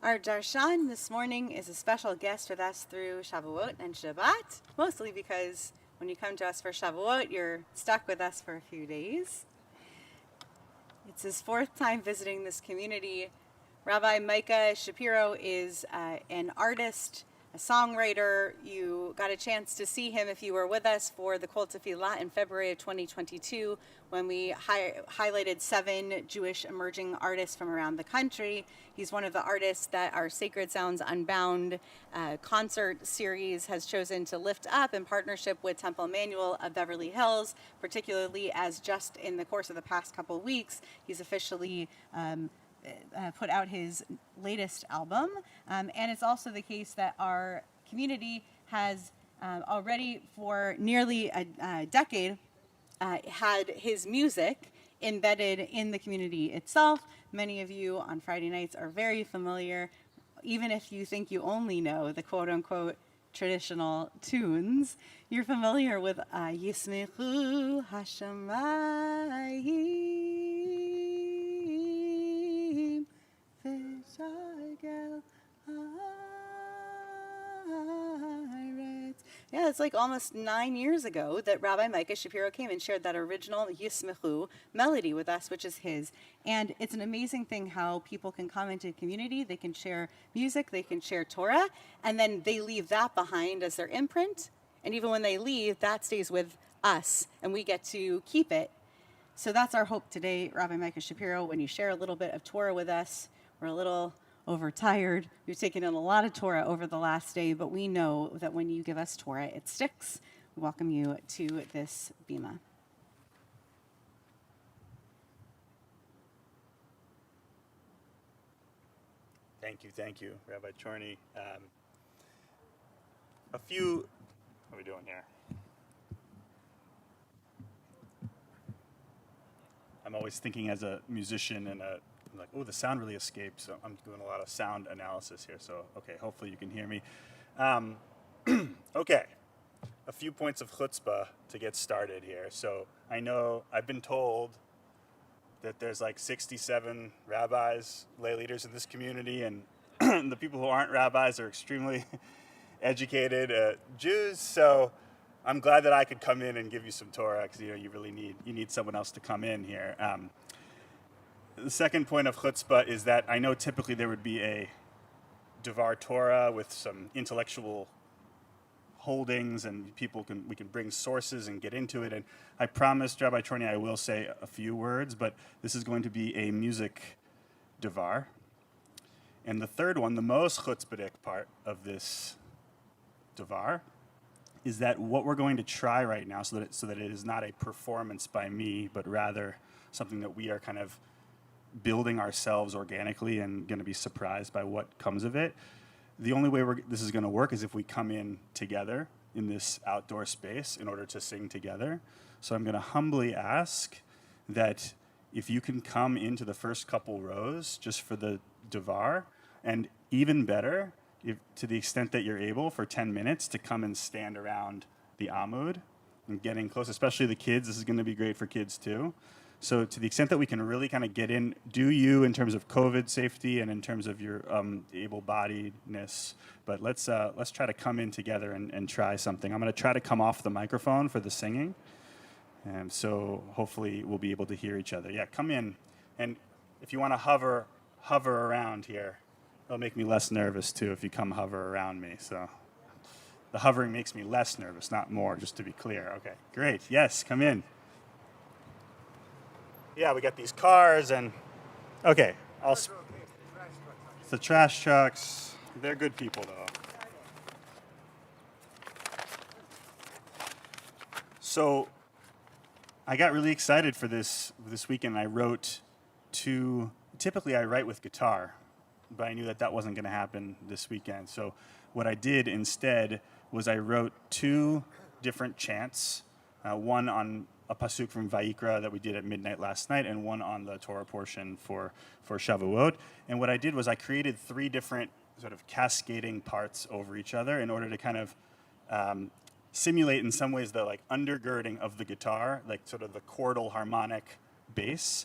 Our darshan this morning is a special guest with us through Shavuot and Shabbat, mostly because when you come to us for Shavuot, you're stuck with us for a few days. It's his fourth time visiting this community. Rabbi Micah Shapiro is an artist, a songwriter. You got a chance to see him if you were with us for the Kol Tefillah in February of 2022 when we highlighted 7 Jewish emerging artists from around the country. He's one of the artists that our Sacred Sounds Unbound concert series has chosen to lift up in partnership with Temple Emmanuel of Beverly Hills, particularly as just in the course of the past couple weeks, he's officially put out his latest album. And it's also the case that our community has already for nearly a decade had his music embedded in the community itself. Many of you on Friday nights are very familiar, even if you think you only know the quote-unquote traditional tunes, you're familiar with Yismechu Hashemayim V'Shagel Haaretz. Yeah, it's like almost 9 years ago that Rabbi Micah Shapiro came and shared that original Yismechu melody with us, which is his. And it's an amazing thing how people can come into a community, they can share music, they can share Torah, and then they leave that behind as their imprint. And even when they leave, that stays with us, and we get to keep it. So that's our hope today, Rabbi Micah Shapiro. When you share a little bit of Torah with us, we're a little overtired. We've taken in a lot of Torah over the last day, but we know that when you give us Torah, it sticks. We welcome you to this bima. Thank you, Rabbi Chorny. What are we doing here? I'm always thinking as a musician and I'm like, oh, the sound really escaped, so I'm doing a lot of sound analysis here, so okay, hopefully you can hear me. Okay, a few points of chutzpah to get started here. So I know I've been told that there's like 67 rabbis, lay leaders in this community, and the people who aren't rabbis are extremely educated Jews. So I'm glad that I could come in and give you some Torah, because you really need someone else to come in here. The second point of chutzpah is that I know typically there would be a Devar Torah with some intellectual holdings, and we can bring sources and get into it. And I promised Rabbi Chorny I will say a few words, but this is going to be a music Devar. And the third one, the most chutzpahdik part of this Devar, is that what we're going to try right now, so that it is not a performance by me, but rather something that we are kind of building ourselves organically and going to be surprised by what comes of it. The only way this is going to work is if we come in together in this outdoor space in order to sing together. So I'm going to humbly ask that if you can come into the first couple rows just for the Devar, and even better, if, to the extent that you're able, for 10 minutes to come and stand around the Amud and getting close, especially the kids. This is going to be great for kids too. So to the extent that we can really kind of get in, do you in terms of COVID safety and in terms of your able-bodiedness, but let's try to come in together and try something. I'm going to try to come off the microphone for the singing, and so hopefully we'll be able to hear each other. Yeah, come in, and if you want to hover around here, it'll make me less nervous too if you come hover around me. So the hovering makes me less nervous, not more, just to be clear. Okay, great. Yes, come in. Yeah, we got these cars and, okay, it's the trash trucks. They're good people though. So I got really excited for this weekend. I wrote typically I write with guitar, but I knew that wasn't going to happen this weekend. So what I did instead was I wrote 2 different chants, one on a pasuk from Vayikra that we did at midnight last night, and one on the Torah portion for Shavuot. And what I did was I created 3 different sort of cascading parts over each other in order to kind of simulate in some ways the like undergirding of the guitar, like sort of the chordal harmonic bass,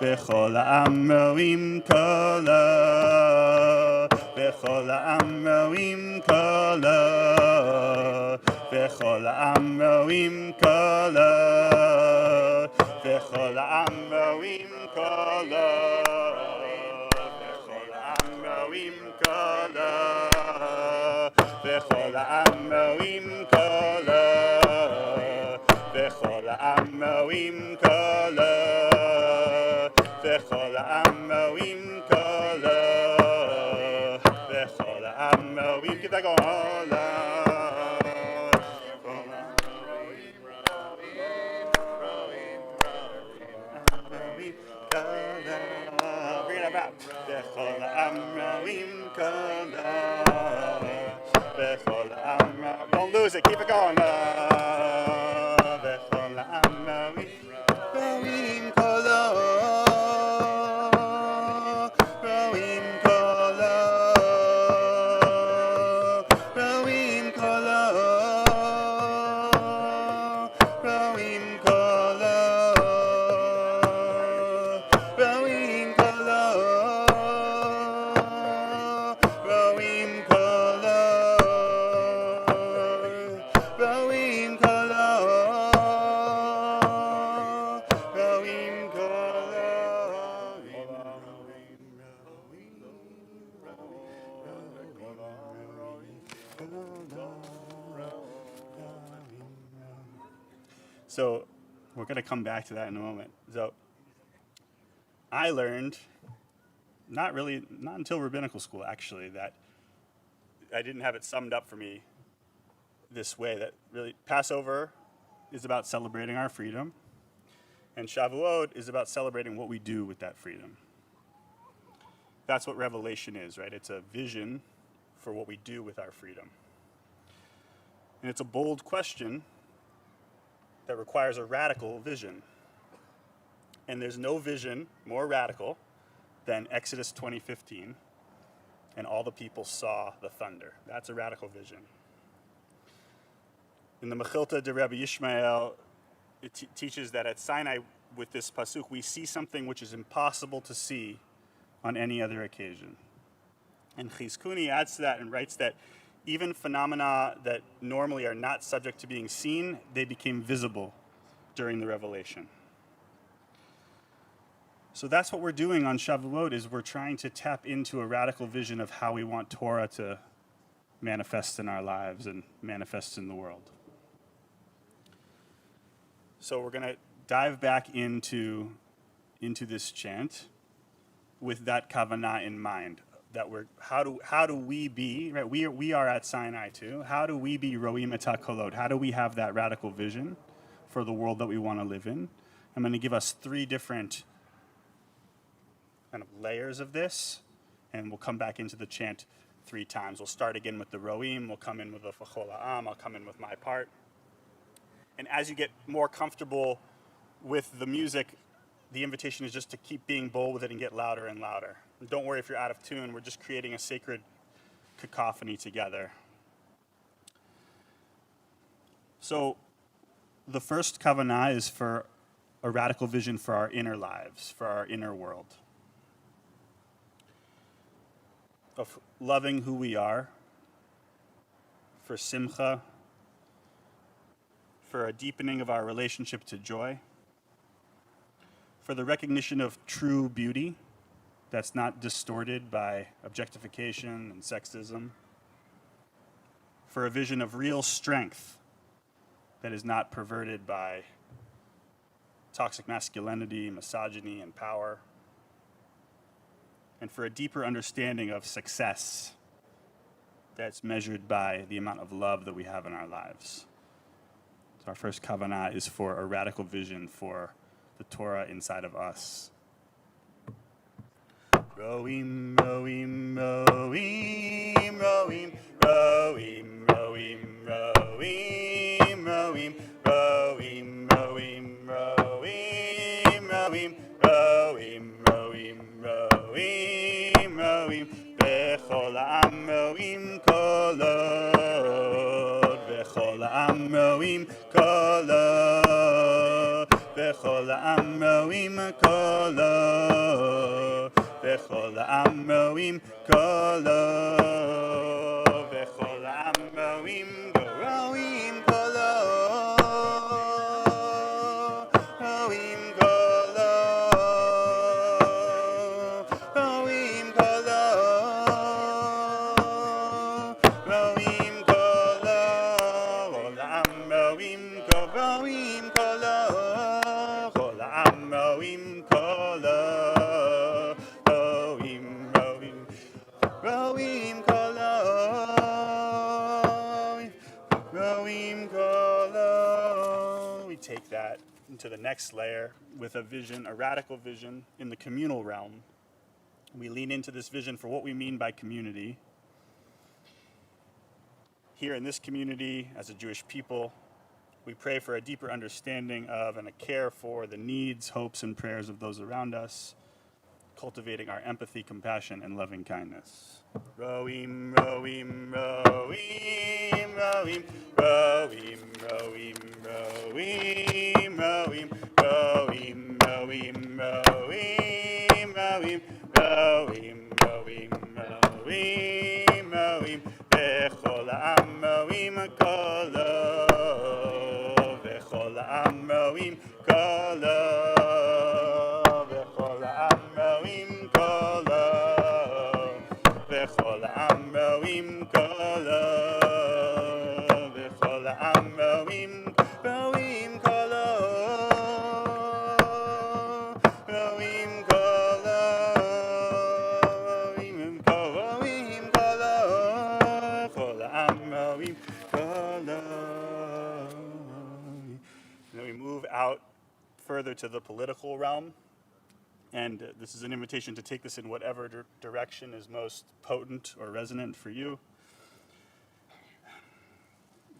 v'chol ha'am ro'im kolo, v'chol ha'am ro'im kolo, v'chol ha'am ro'im kolo, v'chol ha'am ro'im kolo, v'chol ha'am ro'im kolo, v'chol ha'am ro'im kolo, v'chol ha'am ro'im kolo, v'chol ha'am ro'im kolo, v'chol ha'am ro'im, keep that going. Bring it back. V'chol ha'am ro'im kolo, v'chol ha'am ro'im. Don't lose it. Keep it going. V'chol ha'am ro'im kolo, ro'im kolo, ro'im kolo, ro'im kolo, ro'im kolo, ro'im kolo, ro'im kolo, ro'im So we're going to come back to that in a moment. So I learned, not until rabbinical school actually, that I didn't have it summed up for me this way, that really Passover is about celebrating our freedom, and Shavuot is about celebrating what we do with that freedom. That's what Revelation is, right? It's a vision for what we do with our freedom. And it's a bold question that requires a radical vision. And there's no vision more radical than Exodus 20:15, and all the people saw the thunder. That's a radical vision. In the Mechilta de Rabbi Yishmael, it teaches that at Sinai, with this pasuk, we see something which is impossible to see on any other occasion. And Chizkuni adds to that and writes that even phenomena that normally are not subject to being seen, they became visible during the revelation. So that's what we're doing on Shavuot, is we're trying to tap into a radical vision of how we want Torah to manifest in our lives and manifest in the world. So we're going to dive back into this chant with that kavanah in mind. That how do we be, right? We are at Sinai too. How do we be ro'im et HaKolot? How do we have that radical vision for the world that we want to live in? I'm going to give us 3 different kind of layers of this, and we'll come back into the chant 3 times. We'll start again with the ro'im. We'll come in with the v'chol ha'am. I'll come in with my part. And as you get more comfortable with the music, the invitation is just to keep being bold with it and get louder and louder. And don't worry if you're out of tune. We're just creating a sacred cacophony together. So the first kavanah is for a radical vision for our inner lives, for our inner world. Of loving who we are, for simcha, for a deepening of our relationship to joy, for the recognition of true beauty that's not distorted by objectification and sexism, for a vision of real strength that is not perverted by toxic masculinity, misogyny, and power, and for a deeper understanding of success that's measured by the amount of love that we have in our lives. So our first kavanah is for a radical vision for the Torah inside of us. Ro'im, ro'im, ro'im, ro'im, ro'im, ro'im, ro'im, ro'im, ro'im, ro'im, ro'im, ro'im, ro'im, ro'im, ro'im, ro'im, bechol ha'am ro'im kolot, bechol ha'am ro'im kolot, וכל העם רואים קולו, וכל העם רואים קולו, וכל העם רואים קולו, רואים קולו, רואים קולו, רואים קולו, כל העם רואים קולו, כל העם רואים קולו, רואים קולו, רואים קולו. We take that into the next layer with a vision, a radical vision in the communal realm. We lean into this vision for what we mean by community. Here in this community, as a Jewish people, we pray for a deeper understanding of and a care for the needs, hopes, and prayers of those around us, cultivating our empathy, compassion, and loving kindness. Roim, roim, roim, roim, roim, roim, roim, roim, roim, roim, roim, roim, roim, roim, roim, roim, vechol ha'am roim kolo, vechol ha'am roim kolo, vechol ha'am roim kolo, vechol ha'am roim kolo, vechol ha'am roim kolo, roim kolo, roim kolo, vechol ha'am roim kolo. Then we move out further to the political realm. And this is an invitation to take this in whatever direction is most potent or resonant for you.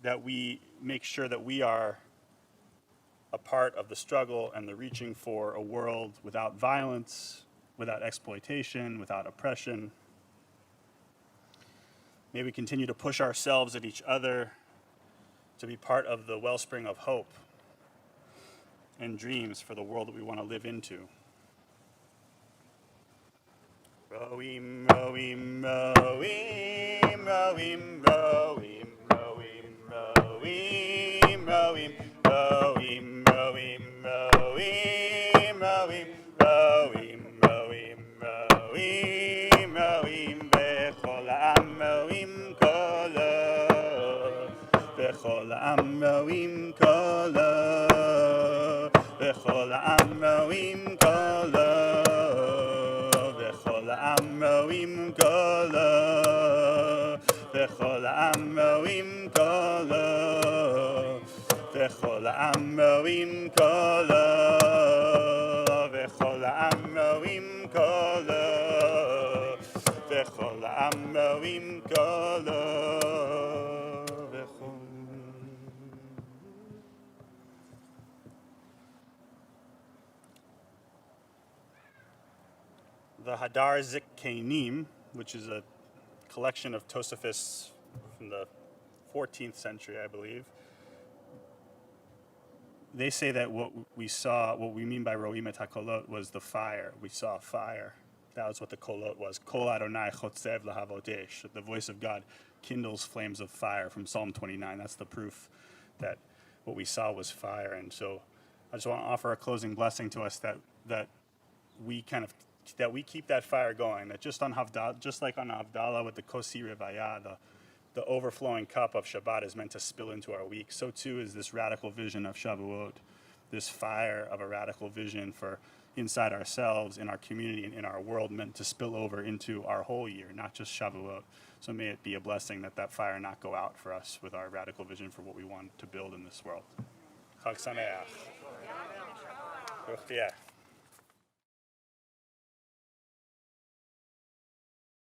That we make sure that we are a part of the struggle and the reaching for a world without violence, without exploitation, without oppression. May we continue to push ourselves and each other to be part of the wellspring of hope and dreams for the world that we want to live into. Roim, roim, roim, roim, roim, roim, roim, roim, roim, roim, roim, roim, roim, roim, roim, roim, vechol ha'am roim kolo, vechol ha'am roim kolo, vechol ha'am roim kolo, vechol ha'am roim kolo, vechol ha'am roim kolo, vechol ha'am roim kolo, vechol ha'am roim kolo, vechol ha'am roim kolo, The Hadar Zikanim, which is a collection of Tosafists from the 14th century, I believe, they say that what we mean by Roim et HaKolot was the fire. We saw fire. That was what the Kolot was. Kol Adonai chotzev lahavot esh. The voice of God kindles flames of fire from Psalm 29. That's the proof that what we saw was fire. And so I just want to offer a closing blessing to us that we keep that fire going. That just like on Havdalah with the Kosi Revaya, the overflowing cup of Shabbat is meant to spill into our week. So too is this radical vision of Shavuot, this fire of a radical vision for inside ourselves, in our community, and in our world, meant to spill over into our whole year, not just Shavuot. So may it be a blessing that fire not go out for us with our radical vision for what we want to build in this world. Chag Sameach. Baruch T'yeh.